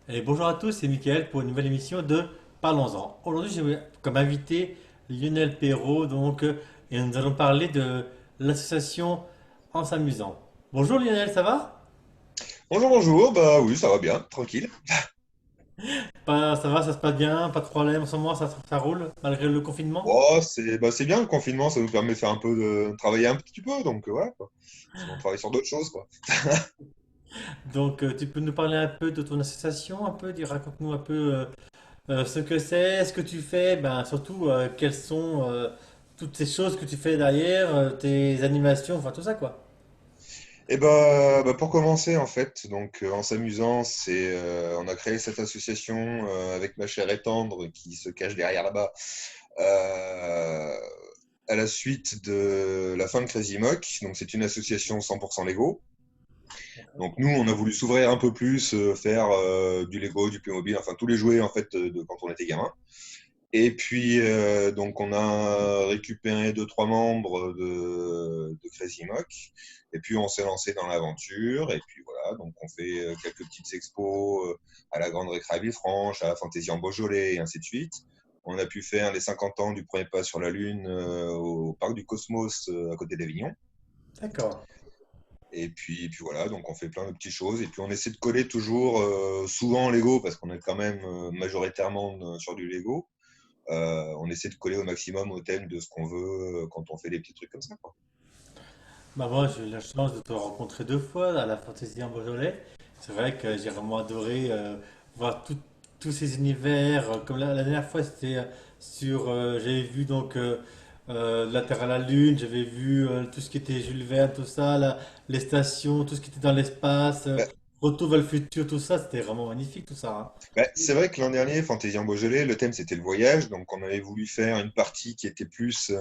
Et bonjour à tous, c'est Mickaël pour une nouvelle émission de Parlons-en. Aujourd'hui, j'ai comme invité Lionel Perrault, et nous allons parler de l'association En s'amusant. Bonjour Lionel, ça va? Bonjour, bonjour, bah oui, ça va bien, tranquille. Ça va, ça se passe bien, pas de problème en ce moment, ça roule malgré le confinement? Oh, c'est bien le confinement, ça nous permet de faire un peu de travailler un petit peu, donc voilà quoi. Sinon on travaille sur d'autres choses quoi. Tu peux nous parler un peu de ton association, un peu, raconte-nous un peu ce que c'est, ce que tu fais, ben, surtout quelles sont toutes ces choses que tu fais derrière, tes animations, enfin tout ça quoi. Et bah, pour commencer en fait, en s'amusant, on a créé cette association avec ma chère et tendre qui se cache derrière là-bas euh, à la suite de la fin de Crazy Mock. Donc c'est une association 100% Lego. Donc nous, on a voulu s'ouvrir un peu plus, faire du Lego, du Playmobil, enfin tous les jouets en fait de quand on était gamin. Et puis donc on a récupéré deux trois membres de Crazy Mock. Et puis on s'est lancé dans l'aventure. Et puis voilà, donc on fait quelques petites expos à la Grande Récré à Villefranche, à la Fantaisie en Beaujolais et ainsi de suite. On a pu faire les 50 ans du premier pas sur la Lune au parc du Cosmos à côté d'Avignon. D'accord. Et puis voilà, donc on fait plein de petites choses. Et puis on essaie de coller toujours, souvent en Lego, parce qu'on est quand même majoritairement sur du Lego. On essaie de coller au maximum au thème de ce qu'on veut quand on fait des petits trucs comme ça, quoi. Bah moi, j'ai eu la chance de te rencontrer deux fois à la Fantaisie en Beaujolais. C'est vrai que j'ai vraiment adoré voir tous ces univers. Comme la dernière fois, c'était j'avais vu la Terre à la Lune, j'avais vu tout ce qui était Jules Verne, tout ça, les stations, tout ce qui était dans l'espace, Bah, Retour vers le futur, tout ça, c'était vraiment magnifique tout ça, hein. c'est vrai que l'an dernier, Fantaisie en Beaujolais, le thème c'était le voyage. Donc on avait voulu faire une partie qui était plus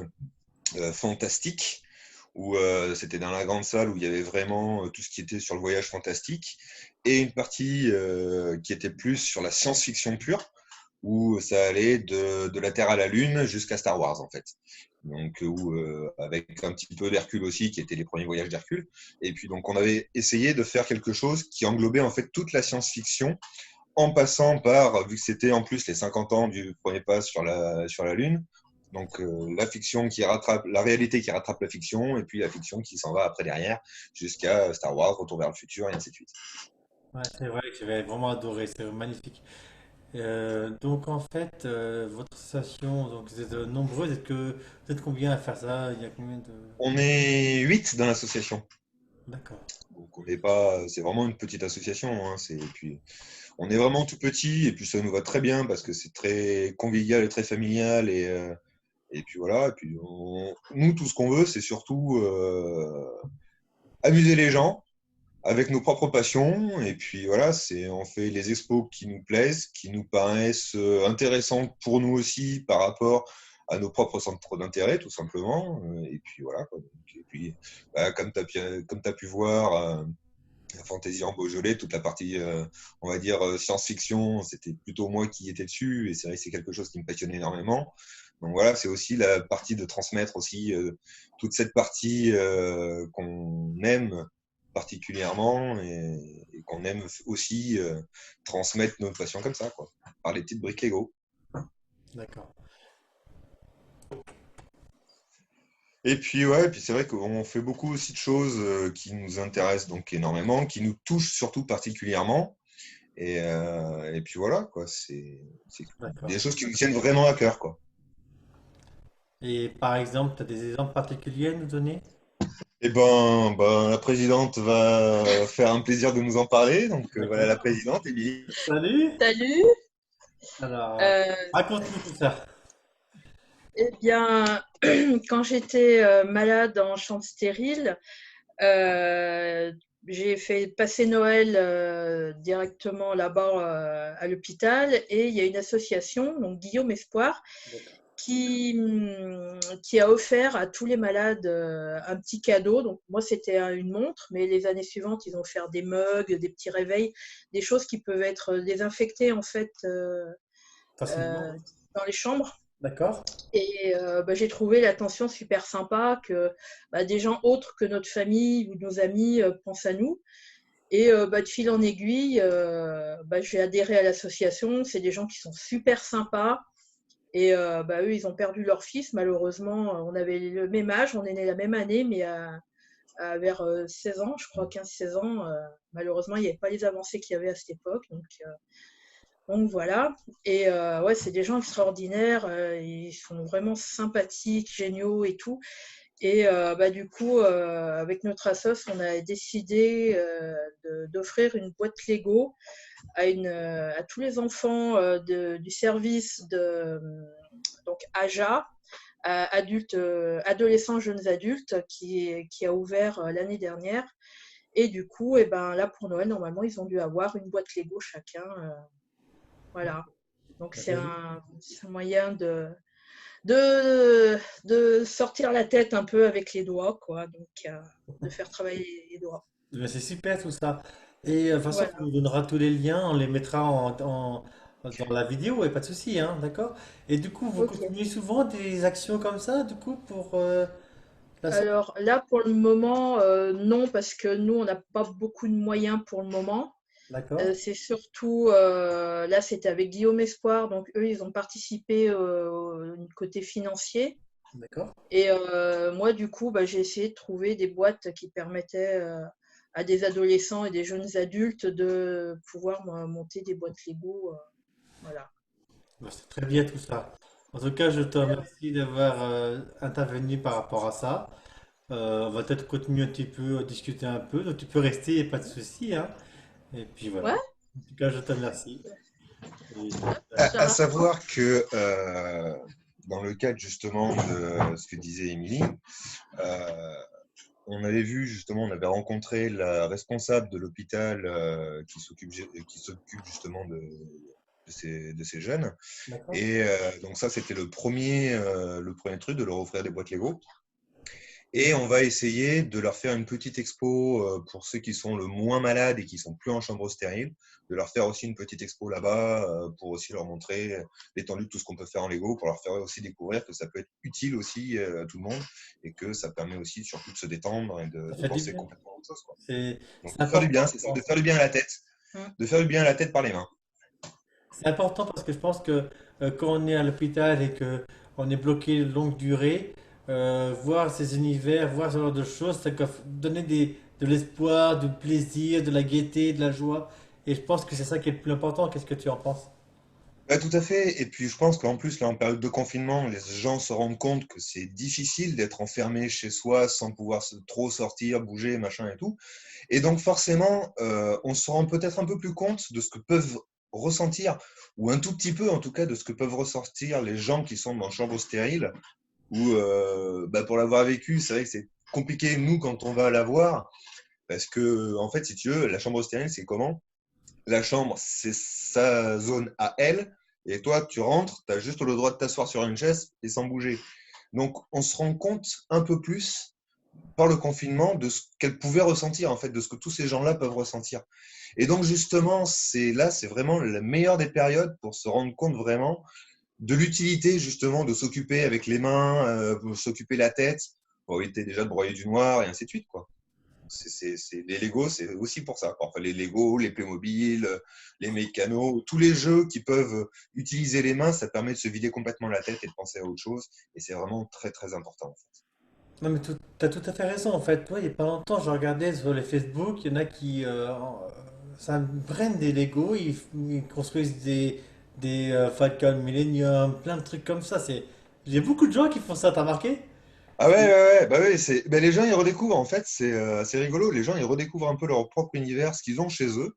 fantastique, où c'était dans la grande salle où il y avait vraiment tout ce qui était sur le voyage fantastique, et une partie qui était plus sur la science-fiction pure, où ça allait de la Terre à la Lune jusqu'à Star Wars en fait. Donc avec un petit peu d'Hercule aussi, qui étaient les premiers voyages d'Hercule. Et puis donc on avait essayé de faire quelque chose qui englobait en fait toute la science-fiction, en passant par, vu que c'était en plus les 50 ans du premier pas sur la Lune, donc la fiction qui rattrape, la réalité qui rattrape la fiction, et puis la fiction qui s'en va après derrière, jusqu'à Star Wars, Retour vers le futur, et ainsi de suite. Ouais, c'est vrai que j'avais vraiment adoré, c'est magnifique. Votre association, donc vous êtes nombreux, vous êtes combien à faire ça? Il y a combien de... On est 8 dans l'association. D'accord. Donc on n'est pas, c'est vraiment une petite association, hein, et puis on est vraiment tout petit, et puis ça nous va très bien parce que c'est très convivial et très familial, et puis voilà, et puis nous tout ce qu'on veut c'est surtout amuser les gens avec nos propres passions. Et puis voilà, on fait les expos qui nous plaisent, qui nous paraissent intéressantes pour nous aussi par rapport à nos propres centres d'intérêt, tout simplement. Et puis voilà, quoi. Et puis, bah, comme tu as pu voir, la fantaisie en Beaujolais, toute la partie, on va dire, science-fiction, c'était plutôt moi qui étais dessus. Et c'est vrai que c'est quelque chose qui me passionnait énormément. Donc voilà, c'est aussi la partie de transmettre aussi toute cette partie qu'on aime particulièrement, et qu'on aime aussi transmettre notre passion comme ça, quoi, par les petites briques Lego. D'accord. Et puis ouais, et puis c'est vrai qu'on fait beaucoup aussi de choses qui nous intéressent donc énormément, qui nous touchent surtout particulièrement. Et puis voilà, quoi, c'est des D'accord. choses qui nous tiennent vraiment à cœur, quoi. Et par exemple, tu as des exemples particuliers à nous donner? La présidente va faire un plaisir de nous en parler. Donc voilà la D'accord. présidente, Émilie. Salut! Salut. Alors, Euh, raconte-nous tout ça. eh bien, quand j'étais malade en chambre stérile, euh, j'ai fait passer Noël directement là-bas à l'hôpital, et il y a une association, donc Guillaume Espoir, D'accord. qui a offert à tous les malades un petit cadeau. Donc moi, c'était une montre, mais les années suivantes, ils ont offert des mugs, des petits réveils, des choses qui peuvent être désinfectées en fait Facilement. euh, dans les chambres. D'accord. Et j'ai trouvé l'attention super sympa que des gens autres que notre famille ou nos amis pensent à nous. Et de fil en aiguille, j'ai adhéré à l'association. C'est des gens qui sont super sympas. Et eux, ils ont perdu leur fils. Malheureusement, on avait le même âge, on est né la même année, mais vers 16 ans, je crois 15-16 ans. Malheureusement, il n'y avait pas les avancées qu'il y avait à cette époque. Donc voilà. Et ouais, c'est des gens extraordinaires. Ils sont vraiment sympathiques, géniaux et tout. Et du coup, avec notre assos, on a décidé d'offrir une boîte Lego à tous les enfants du service donc AJA, adultes, adolescents, jeunes adultes, qui a ouvert l'année dernière. Et du coup, là, pour Noël, normalement, ils ont dû avoir une boîte Lego chacun. Voilà. Donc, Bah, c'est un moyen de sortir la tête un peu avec les doigts, quoi. Donc, de faire travailler les doigts. c'est super tout ça. Et de toute façon, tu Voilà. nous donneras tous les liens, on les mettra dans la vidéo, et pas de souci, hein, d'accord? Et du coup, vous Ok. continuez souvent des actions comme ça, du coup, pour la santé, Alors là, pour le moment, non, parce que nous, on n'a pas beaucoup de moyens pour le moment. d'accord? C'est surtout, là, c'était avec Guillaume Espoir, donc eux, ils ont participé au côté financier. D'accord? Et moi, du coup, j'ai essayé de trouver des boîtes qui permettaient à des adolescents et des jeunes adultes de pouvoir monter des boîtes Lego. Voilà. Bah, c'est très bien tout ça. En tout cas, je te Voilà. remercie d'avoir intervenu par rapport à ça. On va peut-être continuer un petit peu, discuter un peu, donc tu peux rester, y a pas de souci, hein. Et puis Ouais, voilà. En tout cas, je te remercie. Et, ça À marche. savoir que dans le cadre justement de ce que disait Émilie, euh, on avait vu justement, on avait rencontré la responsable de l'hôpital qui s'occupe justement de ces jeunes. d'accord? Et donc ça, c'était le premier truc, de leur offrir des boîtes Lego. Et on va essayer de leur faire une petite expo pour ceux qui sont le moins malades et qui sont plus en chambre stérile, de leur faire aussi une petite expo là-bas pour aussi leur montrer l'étendue de tout ce qu'on peut faire en Lego, pour leur faire aussi découvrir que ça peut être utile aussi à tout le monde et que ça permet aussi surtout de se détendre et de, Ça de fait du penser bien. complètement à autre chose, quoi. Donc C'est de faire du bien, important, c'est ça, de quoi. faire du bien à la tête, Mm. de faire du bien à la tête par les mains. C'est important parce que je pense que quand on est à l'hôpital et que on est bloqué longue durée, voir ces univers, voir ce genre de choses, ça peut donner de l'espoir, du plaisir, de la gaieté, de la joie. Et je pense que c'est ça qui est le plus important. Qu'est-ce que tu en penses? Bah, tout à fait. Et puis, je pense qu'en plus, là, en période de confinement, les gens se rendent compte que c'est difficile d'être enfermé chez soi sans pouvoir trop sortir, bouger, machin et tout. Et donc, forcément, on se rend peut-être un peu plus compte de ce que peuvent ressentir, ou un tout petit peu, en tout cas, de ce que peuvent ressentir les gens qui sont dans chambre stérile, ou pour l'avoir vécu, c'est vrai que c'est compliqué, nous, quand on va la voir, parce que, en fait, si tu veux, la chambre stérile, c'est comment? La chambre, c'est sa zone à elle. Et toi, tu rentres, tu as juste le droit de t'asseoir sur une chaise et sans bouger. Donc, on se rend compte un peu plus par le confinement de ce qu'elle pouvait ressentir, en fait, de ce que tous ces gens-là peuvent ressentir. Et donc, justement, c'est vraiment la meilleure des périodes pour se rendre compte vraiment de l'utilité, justement, de s'occuper avec les mains, pour s'occuper la tête, pour éviter déjà de broyer du noir et ainsi de suite, quoi. Les Lego, c'est aussi pour ça. Enfin, les Lego, les Playmobil, les Mécanos, tous les jeux qui peuvent utiliser les mains, ça permet de se vider complètement la tête et de penser à autre chose. Et c'est vraiment très, très important, en fait. Non, mais tu as tout à fait raison. En fait, toi, il n'y a pas longtemps, je regardais sur les Facebook, il y en a qui ça prennent des Lego, ils construisent des Falcon Millennium, plein de trucs comme ça. J'ai beaucoup de gens qui font ça, t'as remarqué? Ah ouais, ouais, ouais, bah ouais, les gens, ils redécouvrent, en fait, c'est rigolo. Les gens, ils redécouvrent un peu leur propre univers, ce qu'ils ont chez eux,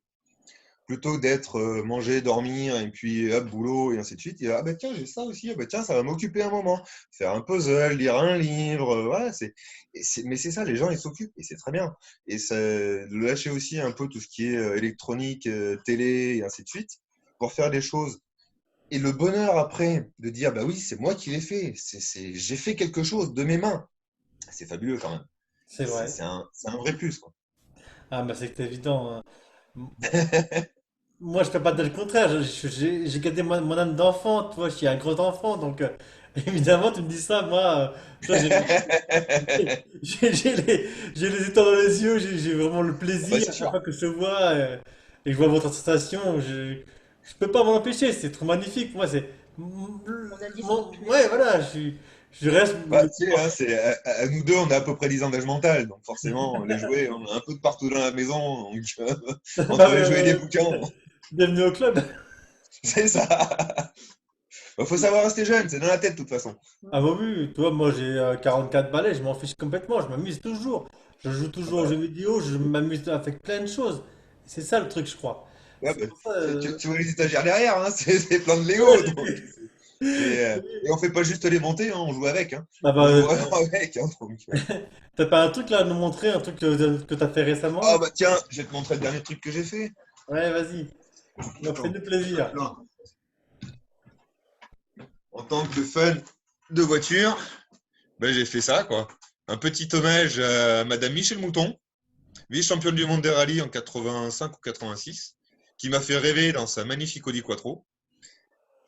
plutôt d'être manger, dormir, et puis hop, boulot, et ainsi de suite. Ah bah tiens, j'ai ça aussi, ah bah tiens, ça va m'occuper un moment. Faire un puzzle, lire un livre, voilà, mais c'est ça, les gens, ils s'occupent, et c'est très bien. Et ça, lâcher aussi un peu tout ce qui est électronique, télé, et ainsi de suite, pour faire des choses. Et le bonheur après de dire, bah oui, c'est moi qui l'ai fait, j'ai fait quelque chose de mes mains. C'est fabuleux quand même. C'est C'est vrai. c'est un, c'est un vrai plus, quoi. Ah, bah c'est évident, hein. Moi, je peux pas dire le contraire. J'ai gardé mon âme d'enfant, tu vois, je suis un gros enfant, donc Évidemment, tu me dis ça, moi, toi, j'ai les étoiles dans les yeux, j'ai vraiment le Ah bah, plaisir c'est à chaque sûr. fois que je te vois et que je vois votre sensation. Je peux pas m'en empêcher, c'est trop magnifique. Moi, c'est. On a dit ça tous les Ouais, deux. voilà, je reste. Bah, tu sais, hein, à nous deux, on a à peu près 10 ans d'âge mental, donc forcément, les jouets, on a un peu de partout dans la maison, donc, Bah, entre les jouets et les bouquins, bienvenue au club. c'est ça. Bah, faut savoir rester jeune, c'est dans la tête de toute façon. Ah bah oui, toi, moi j'ai 44 balais, je m'en fiche complètement, je m'amuse toujours. Je joue Ah toujours aux bah, jeux vidéo, je m'amuse avec plein de choses. C'est ça le truc, je crois. ouais, C'est bah, pour ça. tu vois les étagères derrière, hein, c'est plein de Ouais, Lego, j'ai donc vu. et on fait pas juste les monter, hein, on joue avec, hein. Ah On bah, joue vraiment avec, hein, donc, t'as pas un truc là à nous montrer, un truc que t'as fait récemment ah là? bah tiens, je vais te montrer le dernier truc que j'ai fait. Ouais, vas-y, donc Attends, fais-nous hop plaisir. là. En tant que fan de voiture, ben, j'ai fait ça, quoi. Un petit hommage à Madame Michel Mouton, vice-championne du monde des rallyes en 85 ou 86, qui m'a fait rêver dans sa magnifique Audi Quattro.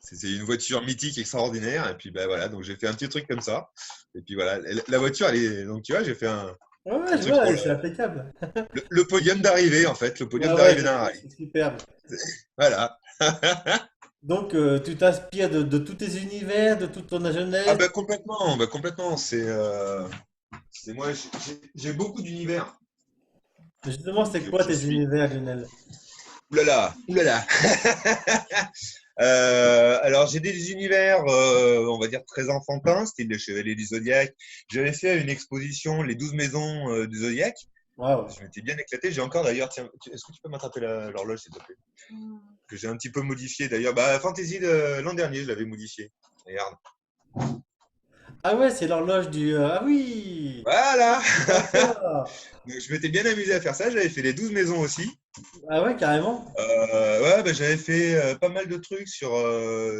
C'était une voiture mythique, extraordinaire. Et puis ben voilà, donc j'ai fait un petit truc comme ça. Et puis voilà, la voiture, elle est. Donc tu vois, j'ai fait Ouais, ouais, un je truc pour vois, c'est impeccable. le podium d'arrivée, en fait, le Ouais, podium ouais, d'arrivée d'un rallye. c'est superbe. Voilà. Donc tu t'inspires de tous tes univers, de toute ton Ah jeunesse. ben complètement, ben complètement. C'est moi, j'ai beaucoup d'univers. Justement, Donc c'est quoi je tes suis. univers, Lionel? Oulala, oulala. Alors j'ai des univers, on va dire très enfantins, style les Chevaliers du Zodiaque. J'avais fait une exposition, les 12 maisons du Zodiaque. Waouh. Je m'étais bien éclaté. J'ai encore d'ailleurs, tiens, est-ce que tu peux m'attraper l'horloge s'il te plaît? Que j'ai un petit peu modifié d'ailleurs. Bah Fantasy de l'an dernier, je l'avais modifié. Regarde. Ah ouais, c'est l'horloge du... Ah oui! Voilà. D'accord. Donc, je m'étais bien amusé à faire ça. J'avais fait les 12 maisons aussi. Ah ouais, carrément. Ouais, bah, j'avais fait pas mal de trucs sur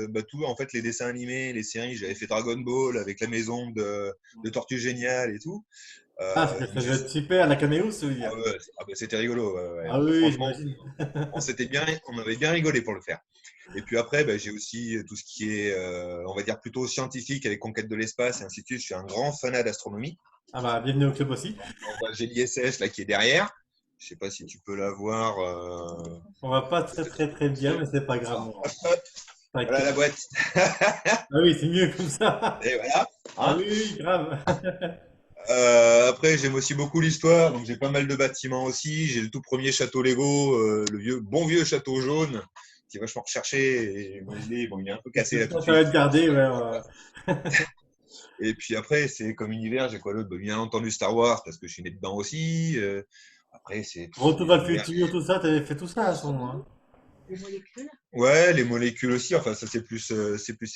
bah, tout, en fait, les dessins animés, les séries. J'avais fait Dragon Ball avec la maison de Tortue Géniale et tout. Ah, Donc, ça doit être super, la caméo, ça veut ah dire. ouais, bah, c'était rigolo. Ouais, ouais. Ah oui, Franchement, j'imagine. on avait bien rigolé pour le faire. Et puis après, bah, j'ai aussi tout ce qui est, on va dire, plutôt scientifique avec conquête de l'espace et ainsi de suite. Je suis un grand fanat d'astronomie. Ah bah, bienvenue au club aussi. Donc, bah, j'ai l'ISS là qui est derrière. Je sais pas si tu peux la voir. On va pas très Peut-être. très très bien, mais c'est pas grave. Voilà la T'inquiète. boîte. Ah oui, c'est mieux comme ça. Et voilà. Ah Hein. oui, oui, grave. Après, j'aime aussi beaucoup l'histoire, donc j'ai pas mal de bâtiments aussi. J'ai le tout premier château Lego, le bon vieux château jaune, qui est vachement recherché. Et moi, bon, il est un peu cassé là tout de Ça va suite. être gardé, ouais. Et puis après, c'est comme univers, j'ai quoi d'autre? Bah, bien entendu Star Wars, parce que je suis né dedans aussi. Après, c'est Retour les vers le univers. futur, tout ça, t'avais fait tout ça à son moment, hein. Les molécules. Ouais, les molécules aussi. Enfin, ça, c'est plus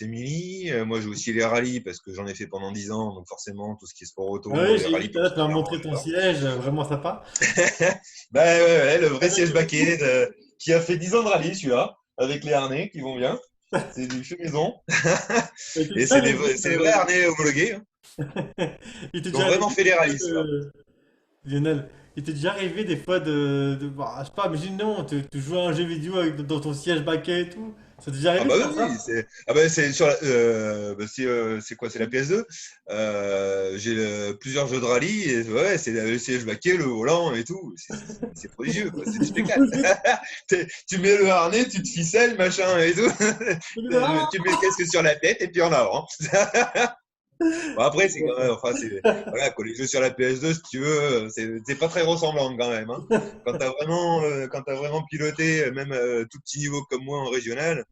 Émilie. Moi, j'ai aussi les rallyes, parce que j'en ai fait pendant 10 ans. Donc forcément, tout ce qui est sport Ah auto, oui, les j'ai rallyes vu tout à l'heure, tu m'as particulièrement, montré ton j'adore. siège, vraiment sympa. Bah ouais, ouais, le vrai siège baquet qui a fait 10 ans de rallye, celui-là, avec les harnais qui vont bien. C'est du fait maison. Et tu Et sais, c'est les vrais harnais homologués, hein, il t'est qui ont déjà vraiment arrivé, fait les rallyes, ceux-là. Lionel, il t'est déjà arrivé des fois bah, je sais pas, imagine non, tu joues à un jeu vidéo dans ton siège baquet et tout. Ça t'est déjà Ah arrivé de bah faire oui, oui, ça? c'est sur c'est quoi? C'est la PS2. J'ai plusieurs jeux de rallye et ouais, c'est le siège baquet, le volant et tout. C'est prodigieux, quoi. Tu Du t'éclates. coup, juste, Tu mets le harnais, tu te ficelles, machin et tout. ah. Tu mets le casque sur la tête et puis en avant. Bon, après, c'est quand même, enfin, voilà, quoi, les jeux sur la PS2, si tu veux, c'est pas très ressemblant quand même, hein. Quand t'as vraiment piloté, même tout petit niveau comme moi en régional,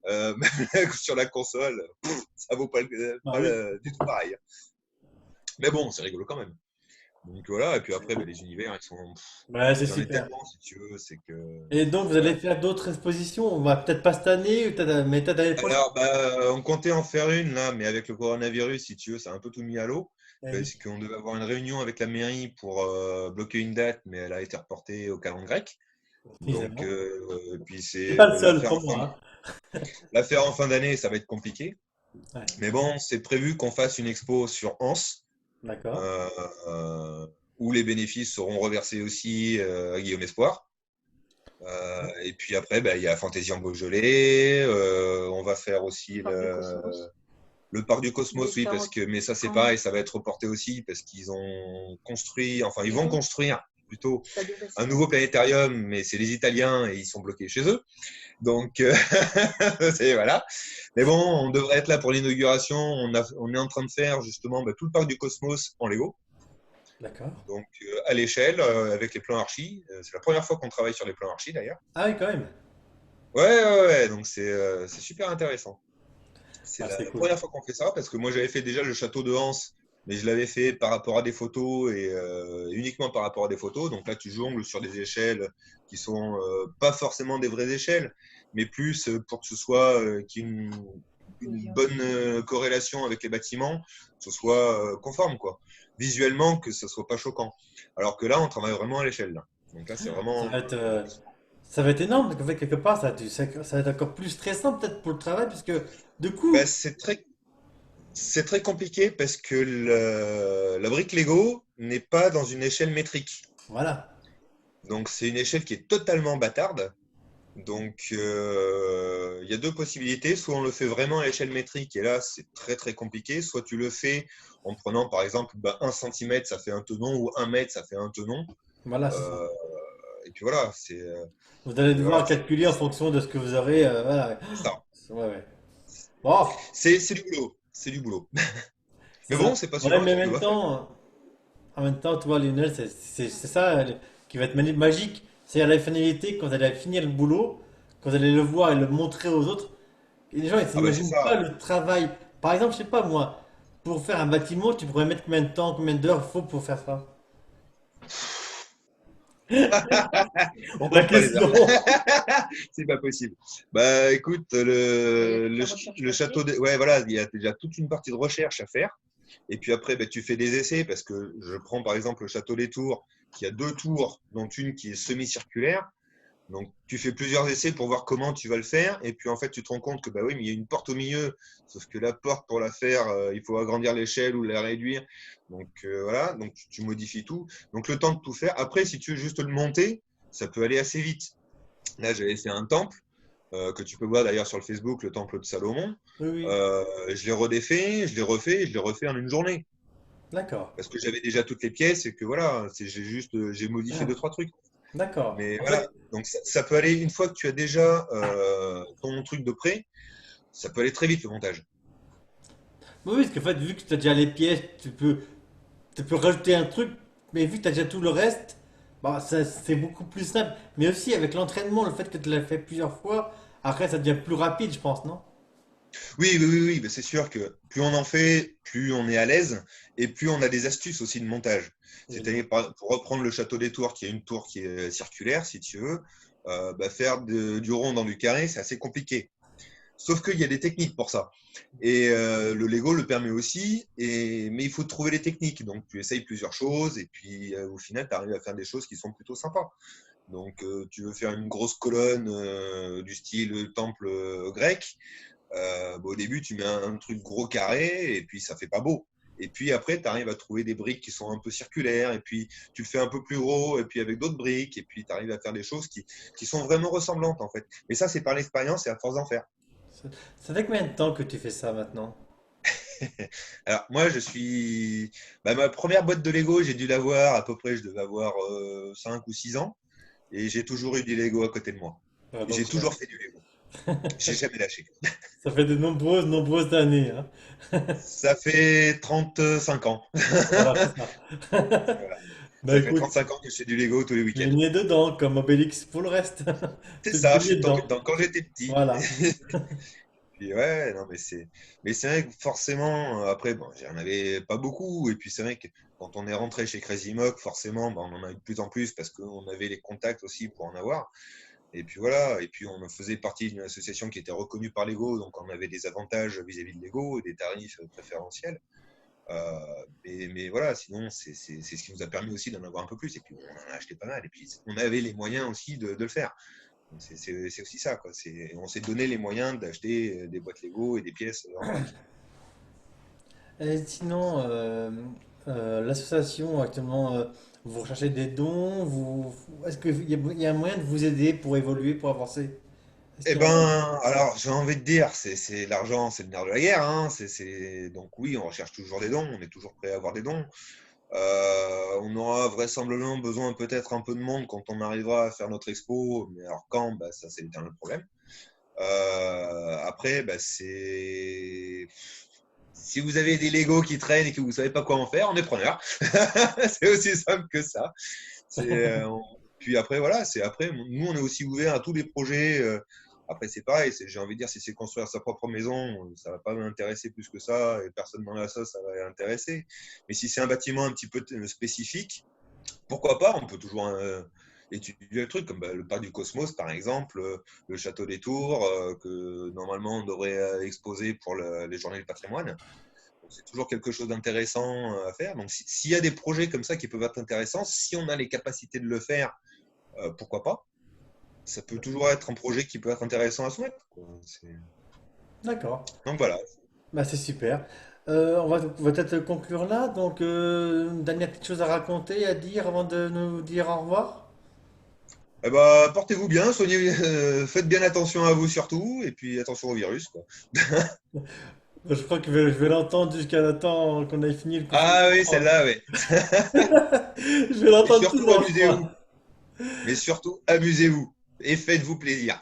même sur la console, ça vaut Ah pas oui. du tout pareil. Mais bon, c'est rigolo quand même. Donc voilà, et puis après, bah, les univers, ils sont, Ouais, c'est j'en ai super. tellement, si tu veux, c'est que, Et donc, vous allez voilà. faire d'autres expositions? On va peut-être pas cette année, mais peut-être l'année prochaine. Alors, bah, on comptait en faire une là, mais avec le coronavirus, si tu veux, ça a un peu tout mis à l'eau. Eh oui. Parce qu'on devait avoir une réunion avec la mairie pour bloquer une date, mais elle a été reportée au calendrier grec. Donc, Évidemment. puis C'est c'est pas le seul, crois-moi, l'affaire en fin d'année, ça va être compliqué. hein. Ouais, Mais bon, c'est prévu qu'on fasse une expo sur Anse, d'accord. euh, euh, où les bénéfices seront reversés aussi à Guillaume Espoir. Et puis après, bah, il y a Fantaisie en Beaujolais. On va faire aussi Parc de Cosmos. Le parc du des Cosmos, oui, temps, parce que, mais ça c'est quand pareil, ça va être reporté aussi parce qu'ils ont construit, enfin ils ils vont ont, construire plutôt ça devait se un faire. nouveau planétarium, mais c'est les Italiens et ils sont bloqués chez eux. Donc c'est voilà. Mais bon, on devrait être là pour l'inauguration. On est en train de faire justement tout le parc du Cosmos en Lego. D'accord. Donc à l'échelle, avec les plans archi. C'est la première fois qu'on travaille sur les plans archi d'ailleurs. Ah oui, quand même. Ouais, ouais, ouais. Donc c'est super intéressant. C'est Ah, la c'est cool. première fois qu'on fait ça parce que moi j'avais fait déjà le château de Hans, mais je l'avais fait par rapport à des photos et uniquement par rapport à des photos. Donc là tu jongles sur des échelles qui sont pas forcément des vraies échelles, mais plus pour que ce soit qu'il y ait une Vision. bonne corrélation avec les bâtiments, que ce soit conforme quoi. Visuellement que ce soit pas choquant. Alors que là on travaille vraiment à l'échelle là. Donc là c'est Ça vraiment va être, euh, Ça va être énorme, parce qu'en fait, quelque part, ça va être encore plus stressant peut-être pour le travail, puisque du bah, coup, c'est très compliqué parce que la brique Lego n'est pas dans une échelle métrique. voilà. Donc c'est une échelle qui est totalement bâtarde. Donc il y a deux possibilités. Soit on le fait vraiment à l'échelle métrique et là c'est très très compliqué. Soit tu le fais en prenant par exemple 1 cm ça fait un tenon ou 1 mètre ça fait un tenon. Voilà, c'est ça. Euh, et puis voilà, Vous allez et voilà, devoir calculer en fonction de ce que vous avez. Voilà. c'est ça. Ouais, ouais. Bon, C'est du boulot. C'est du boulot. c'est Mais bon, ça. c'est Ouais, passionnant, mais tu dois faire. en même temps, tu vois, Lionel, c'est ça qui va être magique. C'est à la finalité, quand vous allez finir le boulot, quand vous allez le voir et le montrer aux autres, et les gens, ils Ah bah c'est s'imaginent pas ça. le travail. Par exemple, je sais pas moi, pour faire un bâtiment, tu pourrais mettre combien de temps, combien d'heures il faut pour faire ça? On La compte pas les heures. question. C'est pas possible. Bah écoute, Il y a toute la recherche le château papier. de... Ouais, voilà, il y a déjà toute une partie de recherche à faire. Et puis après, bah, tu fais des essais parce que je prends par exemple le château des Tours, qui a deux tours, dont une qui est semi-circulaire. Donc tu fais plusieurs essais pour voir comment tu vas le faire. Et puis en fait, tu te rends compte que bah oui, mais il y a une porte au milieu. Sauf que la porte, pour la faire, il faut agrandir l'échelle ou la réduire. Donc voilà, donc tu modifies tout. Donc le temps de tout faire. Après, si tu veux juste le monter, ça peut aller assez vite. Là, j'avais fait un temple que tu peux voir d'ailleurs sur le Facebook, le temple de Salomon. Oui, oui. Je l'ai redéfait, je l'ai refait, et je l'ai refait en une journée D'accord. parce que j'avais déjà toutes les pièces et que voilà, j'ai modifié Ah, deux trois trucs. d'accord. Mais En voilà, fait, donc ça peut aller une fois que tu as déjà ton truc de prêt, ça peut aller très vite le montage. oui, parce qu'en fait, vu que tu as déjà les pièces, tu peux rajouter un truc, mais vu que tu as déjà tout le reste, bah, c'est beaucoup plus simple. Mais aussi avec l'entraînement, le fait que tu l'as fait plusieurs fois, après ça devient plus rapide, je pense, non? Oui, oui, oui, oui, mais c'est sûr que plus on en fait, plus on est à l'aise et plus on a des astuces aussi de montage. Évidemment. C'est-à-dire, pour reprendre le château des Tours, qui est une tour qui est circulaire, si tu veux, faire du rond dans du carré, c'est assez compliqué. Sauf qu'il y a des techniques pour ça. Et le Lego le permet aussi, mais il faut trouver les techniques. Donc tu essayes plusieurs choses et puis au final, tu arrives à faire des choses qui sont plutôt sympas. Donc tu veux faire une grosse colonne du style temple grec. Au début, tu mets un truc gros carré et puis ça fait pas beau. Et puis après, tu arrives à trouver des briques qui sont un peu circulaires, et puis tu le fais un peu plus gros, et puis avec d'autres briques, et puis tu arrives à faire des choses qui sont vraiment ressemblantes en fait. Mais ça, c'est par l'expérience et à force d'en faire. Ça ça fait combien de temps que tu fais ça maintenant? Alors, moi, ma première boîte de Lego, j'ai dû l'avoir à peu près, je devais avoir 5 ou 6 ans, et j'ai toujours eu du Lego à côté de moi. Donc J'ai toujours fait du Lego. J'ai jamais lâché. ça fait de nombreuses années, hein. Ça fait 35 ans. Voilà, c'est ça. Voilà. Bah Ça fait écoute, 35 ans que je fais du Lego tous les tu es week-ends. né dedans, comme Obélix pour le reste. C'est Tu es ça, je baigné suis tombé dedans. dedans quand j'étais petit. Voilà. Puis ouais, non, mais c'est vrai que forcément, après, bon, j'en avais pas beaucoup. Et puis c'est vrai que quand on est rentré chez Crazy Mock, forcément, on en a eu de plus en plus parce qu'on avait les contacts aussi pour en avoir. Et puis voilà, et puis on faisait partie d'une association qui était reconnue par Lego, donc on avait des avantages vis-à-vis de Lego et des tarifs préférentiels. Mais voilà, sinon, c'est ce qui nous a permis aussi d'en avoir un peu plus. Et puis on en a acheté pas mal. Et puis on avait les moyens aussi de le faire. C'est aussi ça, quoi. On s'est donné les moyens d'acheter des boîtes Lego et des pièces en vrac. Et sinon, l'association actuellement, vous recherchez des dons, est-ce qu'il y a un moyen de vous aider pour évoluer, pour avancer? Est-ce Eh qu'il y en a? ben, alors j'ai envie de dire, c'est l'argent, c'est le nerf de la guerre, hein. Donc oui, on recherche toujours des dons, on est toujours prêt à avoir des dons. On aura vraisemblablement besoin peut-être un peu de monde quand on arrivera à faire notre expo, mais alors quand, bah, ça c'est l'éternel problème. Après, bah, si vous avez des Lego qui traînent et que vous savez pas quoi en faire, on est preneur. C'est aussi simple que ça. Puis après, voilà, nous, on est aussi ouvert à tous les projets. Après, c'est pareil, j'ai envie de dire, si c'est construire sa propre maison, ça va pas m'intéresser plus que ça, et personne dans la sauce, ça va l'intéresser. Mais si c'est un bâtiment un petit peu spécifique, pourquoi pas, on peut toujours étudier le truc, comme le parc du Cosmos, par exemple, le château des Tours, que normalement on devrait exposer pour les journées du patrimoine. Donc, c'est toujours quelque chose d'intéressant à faire. Donc, s'il y a des projets comme ça qui peuvent être intéressants, si on a les capacités de le faire, pourquoi pas? Ça peut toujours être un projet qui peut être intéressant à soumettre, quoi. D'accord. Donc voilà. Bah, c'est super. On va peut-être conclure là. Donc, une dernière petite chose à raconter, à dire avant de nous dire au revoir. Eh ben, portez-vous bien, faites bien attention à vous surtout, et puis attention au virus, quoi. Je crois que je vais l'entendre jusqu'à le temps qu'on ait fini le Ah oui, confinement. celle-là, oui. Je vais Et l'entendre surtout, souvent, je amusez-vous. crois. Mais surtout, amusez-vous. Et faites-vous plaisir.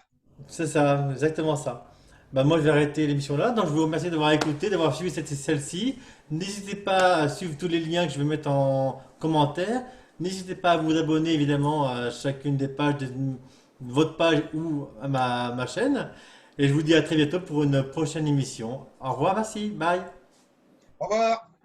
C'est ça, exactement ça. Bah, moi, je vais arrêter l'émission là. Donc, je vous remercie d'avoir écouté, d'avoir suivi celle-ci. N'hésitez pas à suivre tous les liens que je vais mettre en commentaire. N'hésitez pas à vous abonner, évidemment, à chacune des pages de votre page ou à ma chaîne. Et je vous dis à très bientôt pour une prochaine émission. Au revoir, merci, bye. Au revoir.